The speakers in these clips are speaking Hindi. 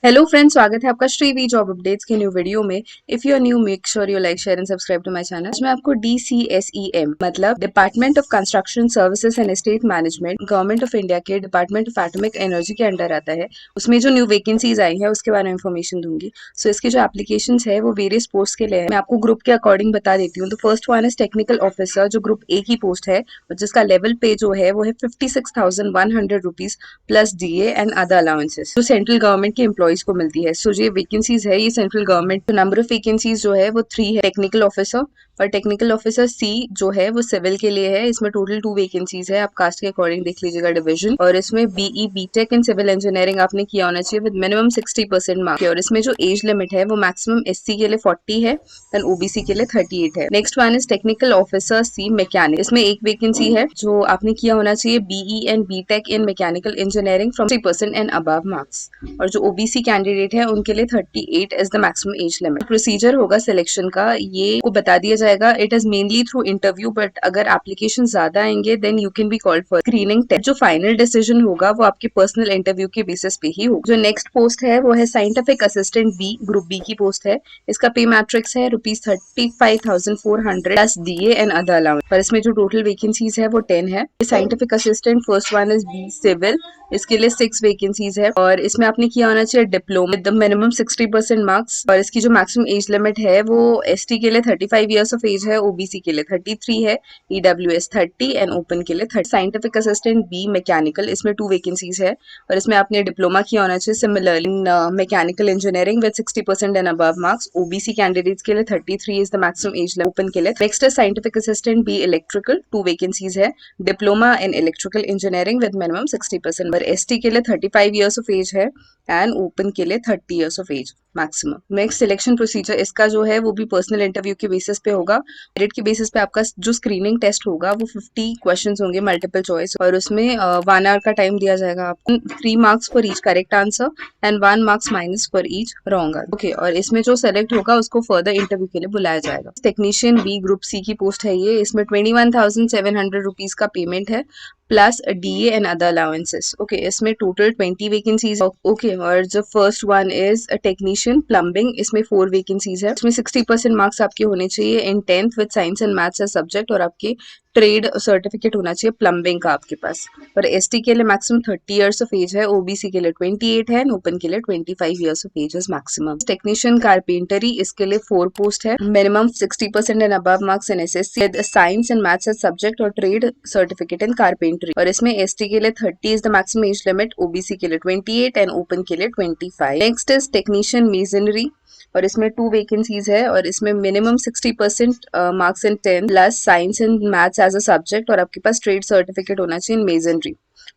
हेलो फ्रेंड्स, स्वागत है आपका श्रीवी जॉब अपडेट्स के न्यू वीडियो में। If you are new, make sure you like, share and subscribe to my channel. आज मैं आपको DCSEM मतलब department of construction services and estate management, government of India के डिपार्टमेंट ऑफ एटॉमिक एनर्जी के अंडर आता है। उसमें जो न्यू वैकेंसीज आई है उसके बारे में इन्फॉर्मेशन दूंगी। सो इसकी जो एप्लीकेशन है वो वेरियस पोस्ट के लिए है। मैं आपको ग्रुप के अकॉर्डिंग बता देती हूँ। तो first one is technical officer, जो ग्रुप ए की पोस्ट है, जिसका लेवल पे जो है वो है 56,100 rupees plus DA and other allowances, जो सेंट्रल गवर्नमेंट के एम्प्लॉइज को मिलती है। सो ये वैकेंसीज है, ये central government. Number of vacancies जो है वो 3 है। टेक्निकल ऑफिसर और टेक्निकल ऑफिसर C जो है वो सिविल के लिए है। इसमें टोटल 2 वैकेंसीज है। आप कास्ट के अकॉर्डिंग देख लीजिएगा डिवीजन। और इसमें BE BTech in civil engineering आपने किया होना चाहिए विद मिनिमम 60% मार्क्स। और इसमें जो एज लिमिट है वो मैक्सिमम SC के लिए 40 है एंड OBC के लिए 38 है। Next one is technical officer C mechanic. इसमें एक वैकेंसी है जो आपने किया होना चाहिए BE and BTech in mechanical engineering from 60% and above marks. और जो OBC कैंडिडेट है उनके लिए 38 is the maximum age limit. Procedure होगा सिलेक्शन का, ये को बता दिया जाएगा। It is mainly through interview, but अगर एप्लीकेशन ज्यादा आएंगे then you can be called for screening test. जो फाइनल डिसीजन होगा वो आपके पर्सनल इंटरव्यू के बेसिस पे ही होगा। जो नेक्स्ट पोस्ट है वो है scientific assistant B, group B की पोस्ट है। इसका पे मैट्रिक्स है ₹35,400 plus DA and other allowance. पर इसमें जो टोटल वैकेंसीज है वो 10 है। Scientific assistant first one is B civil, इसके लिए 6 वैकेंसीज है। और इसमें आपने किया होना चाहिए diploma with the minimum 60% marks. और इसकी जो मैक्सिमम एज लिमिट है वो ST के लिए 35 इयर्स ऑफ एज है, OBC के लिए 33 है, EWS 30 एंड ओपन के लिए 30। साइंटिफिक असिस्टेंट B मैकेनिकल, इसमें 2 वैकेंसीज है। और इसमें आपने डिप्लोमा किया होना चाहिए similarly in mechanical engineering with 60% and above marks. OBC candidates के लिए 33 is the maximum age limit, open के लिए। नेक्स्ट है scientific assistant B electrical, 2 vacancies है। Diploma in electrical engineering with minimum 60%। और ST के लिए 35 इयर्स ऑफ एज है एंड ओपन के लिए 30 years of age maximum. Next selection procedure इसका जो है वो भी पर्सनल इंटरव्यू के बेसिस पे होगा। मेरिट के बेसिस पे आपका जो स्क्रीनिंग टेस्ट होगा वो 50 क्वेश्चंस होंगे, मल्टीपल चॉइस। और उसमें 1 आवर का टाइम दिया जाएगा आपको। 3 marks for each correct answer and 1 marks minus for each wrong answer. Okay, और इसमें जो सेलेक्ट होगा उसको फर्दर इंटरव्यू के लिए बुलाया जाएगा। टेक्नीशियन B ग्रुप C की पोस्ट है ये। इसमें 21,700 रुपीज का पेमेंट है plus DA and other allowances. Okay, इसमें टोटल 20 वैकेंसीज। ओके, और जो first one is technician plumbing, इसमें 4 वैकेंसीज है। इसमें 60% मार्क्स आपके होने चाहिए in 10th with science and maths as subject. और आपके ट्रेड सर्टिफिकेट होना चाहिए प्लम्बिंग का आपके पास। और ST के लिए मैक्सिमम 30 इयर्स ऑफ एज है, OBC के लिए 28 है, ओपन के लिए 25 years of age is maximum. Technician carpentry, इसके लिए 4 पोस्ट है। Minimum 60% and above marks in SSC with science and maths as subject और ट्रेड सर्टिफिकेट इन कारपेंटरी। और इसमें ST के लिए 30 is the maximum age limit, OBC के लिए 28 एंड ओपन के लिए 25। नेक्स्ट इज टेक्नीशियन मेजनरी, और इसमें 2 वैकेंसीज है। और इसमें minimum 60% marks in 10 plus science and maths as a subject. और आपके पास ट्रेड सर्टिफिकेट होना चाहिए इन मेजनरी।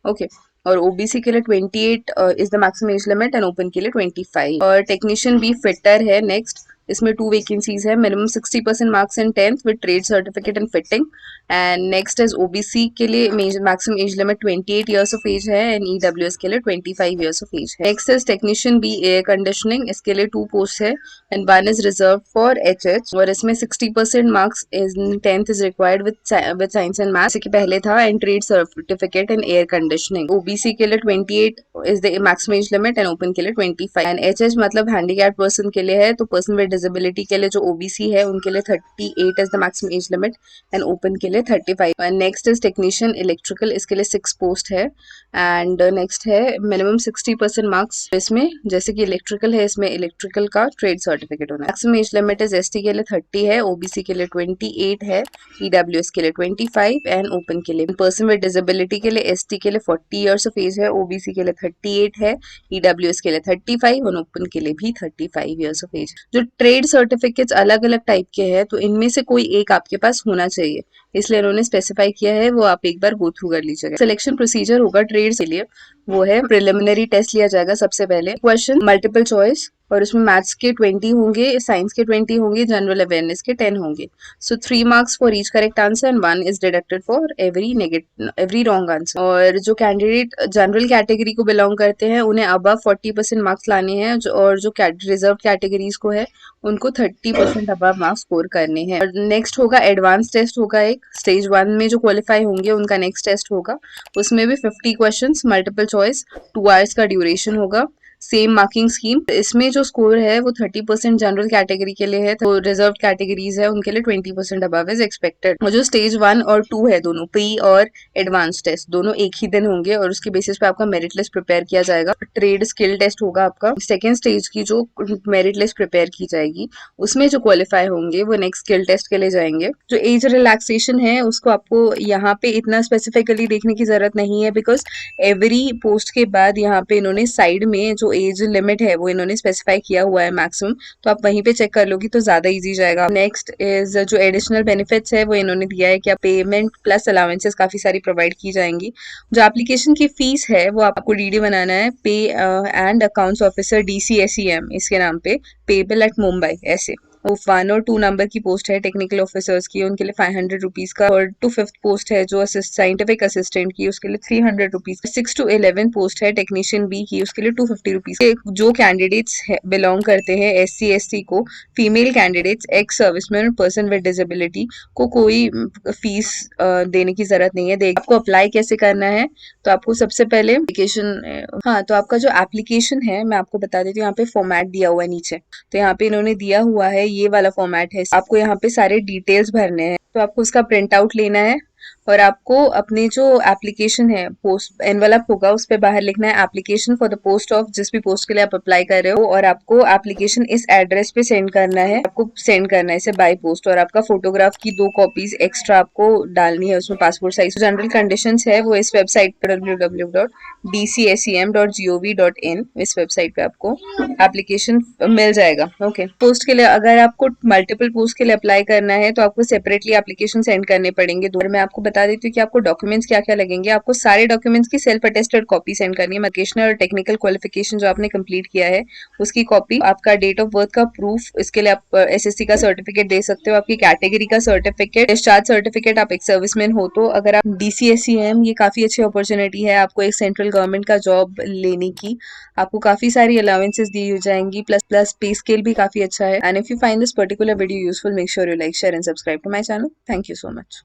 ओके, और OBC के लिए 28 is the maximum age limit and open के लिए 25। और टेक्नीशियन B फिटर है नेक्स्ट। इसमें 2 वैकेंसीज है। Minimum 60% marks in 10th with trade certificate in fitting. And next is OBC के लिए maximum age limit 28 years of age है एंड EWS के लिए 25 इयर्स ऑफ एज है। Next is technician B air conditioning, इसके लिए 2 पोस्ट है and 1 is reserve for HH। और इसमें 60% marks in 10th is required with science and maths के पहले था, and trade certificate in air conditioning. OBC के लिए 28 is the maximum age limit and open के लिए 25। एंड HH मतलब हैंडीकैप पर्सन के लिए है। तो पर्सन विद डिसेबिलिटी के लिए जो OBC है उनके लिए 38 is the maximum age limit and open के लिए 35। And next is technician electrical, इसके लिए 6 पोस्ट है। एंड नेक्स्ट है मिनिमम 60% मार्क्स। इसमें जैसे कि इलेक्ट्रिकल है, इसमें इलेक्ट्रिकल का ट्रेड सर्टिफिकेट होना है। Maximum age limit is ST के लिए 30 है, OBC के लिए 28 है, EWS के लिए 25 एंड ओपन के लिए। पर्सन विद डिसेबिलिटी के लिए ST के लिए 40 इयर्स ऑफ एज है, OBC के लिए 38 है, EWS के लिए 35 और ओपन के लिए भी 35 इयर्स ऑफ एज। जो ट्रेड सर्टिफिकेट्स अलग अलग टाइप के हैं, तो इनमें से कोई एक आपके पास होना चाहिए, इसलिए उन्होंने स्पेसिफाई किया है, वो आप एक बार गो थ्रू कर लीजिएगा। सिलेक्शन प्रोसीजर होगा ट्रेड के लिए, वो है प्रिलिमिनरी टेस्ट लिया जाएगा सबसे पहले। क्वेश्चन मल्टीपल चॉइस, और उसमें मैथ्स के 20 होंगे, साइंस के 20 होंगे, जनरल अवेयरनेस के 10 होंगे। सो 3 marks for each correct answer and 1 is deducted for every wrong answer. और जो कैंडिडेट जनरल कैटेगरी को बिलोंग करते हैं उन्हें अबव 40% मार्क्स लाने हैं, और जो रिजर्व कैटेगरीज को है उनको 30% अबव मार्क्स स्कोर करने हैं। और नेक्स्ट होगा एडवांस टेस्ट होगा एक। स्टेज 1 में जो क्वालिफाई होंगे उनका नेक्स्ट टेस्ट होगा, उसमें भी 50 क्वेश्चंस मल्टीपल चॉइस, 2 आवर्स का ड्यूरेशन होगा। Same marking scheme. इसमें जो स्कोर है वो 30% जनरल कैटेगरी के लिए है, तो रिजर्व कैटेगरीज है उनके लिए 20% अबव इज एक्सपेक्टेड। और जो स्टेज 1 और 2 है, दोनों प्री और एडवांस टेस्ट दोनों एक ही दिन होंगे और उसके बेसिस पे आपका मेरिट लिस्ट प्रिपेयर किया जाएगा। ट्रेड स्किल टेस्ट होगा आपका। सेकेंड स्टेज की जो मेरिट लिस्ट प्रिपेयर की जाएगी उसमें जो क्वालिफाई होंगे वो नेक्स्ट स्किल टेस्ट के लिए जाएंगे। जो एज रिलैक्सेशन है उसको आपको यहाँ पे इतना स्पेसिफिकली देखने की जरूरत नहीं है, बिकॉज एवरी पोस्ट के बाद यहाँ पे इन्होंने साइड में जो एज लिमिट है वो इन्होंने स्पेसिफाई किया हुआ है मैक्सिमम, तो आप वहीं पे चेक कर लोगी तो ज्यादा इजी जाएगा। नेक्स्ट इज जो एडिशनल बेनिफिट्स है वो इन्होंने दिया है कि पेमेंट प्लस अलाउंसेस काफी सारी प्रोवाइड की जाएंगी। जो एप्लीकेशन की फीस है वो आपको डीडी बनाना है, पे एंड अकाउंट्स ऑफिसर DCSEM इसके नाम पे, पेबल एट मुंबई ऐसे। 1 और 2 नंबर की पोस्ट है टेक्निकल ऑफिसर्स की, उनके लिए 500 रुपीज का। और टू 5th पोस्ट है जो साइंटिफिक असिस्टेंट की, उसके लिए 300 रुपीज। 6 to 11 पोस्ट है टेक्नीशियन बी की, उसके लिए 250 रुपीज। जो कैंडिडेट्स बिलोंग करते हैं SC ST को, फीमेल कैंडिडेट्स, एक्स सर्विसमैन और पर्सन विद डिसेबिलिटी को कोई फीस देने की जरूरत नहीं है। आपको अप्लाई कैसे करना है, तो आपको सबसे पहले एप्लीकेशन, हाँ तो आपका जो एप्लीकेशन है मैं आपको बता देती हूँ, यहाँ पे फॉर्मेट दिया हुआ है नीचे। तो यहाँ पे इन्होंने दिया हुआ है ये वाला फॉर्मेट है, आपको यहाँ पे सारे डिटेल्स भरने हैं। तो आपको उसका प्रिंट आउट लेना है और आपको अपने जो एप्लीकेशन है, पोस्ट एनवलप होगा उस पे बाहर लिखना है application for the post of जिस भी पोस्ट के लिए आप अप्लाई कर रहे हो, और आपको एप्लीकेशन इस एड्रेस पे सेंड करना है। आपको सेंड करना है इसे बाय पोस्ट, और आपका फोटोग्राफ की 2 कॉपीज एक्स्ट्रा आपको डालनी है उसमें, पासपोर्ट साइज। जनरल कंडीशंस है वो इस वेबसाइट पर www.dcsem.gov.in, इस वेबसाइट पे आपको एप्लीकेशन मिल जाएगा। ओके, पोस्ट के लिए अगर आपको मल्टीपल पोस्ट के लिए अप्लाई करना है तो आपको सेपरेटली एप्लीकेशन सेंड करने पड़ेंगे। मैं आपको बता देती हूँ कि आपको डॉक्यूमेंट्स क्या क्या लगेंगे। आपको सारे डॉक्यूमेंट्स की सेल्फ अटेस्टेड कॉपी सेंड करनी है। वोकेशनल और टेक्निकल क्वालिफिकेशन जो आपने कंप्लीट किया है उसकी कॉपी, आपका डेट ऑफ बर्थ का प्रूफ, इसके लिए आप SSC का सर्टिफिकेट दे सकते हो, आपकी कैटेगरी का सर्टिफिकेट, डिस्चार्ज सर्टिफिकेट, आप एक सर्विसमैन हो तो। अगर आप DCSEM, ये काफी अच्छी अपॉर्चुनिटी है आपको एक सेंट्रल गवर्नमेंट का जॉब लेने की। आपको काफी सारी अलाउंसेस दी जाएंगी, प्लस पे स्केल भी काफी अच्छा है। And if you find this particular video useful, make sure you like, share and subscribe to my channel. Thank you so much.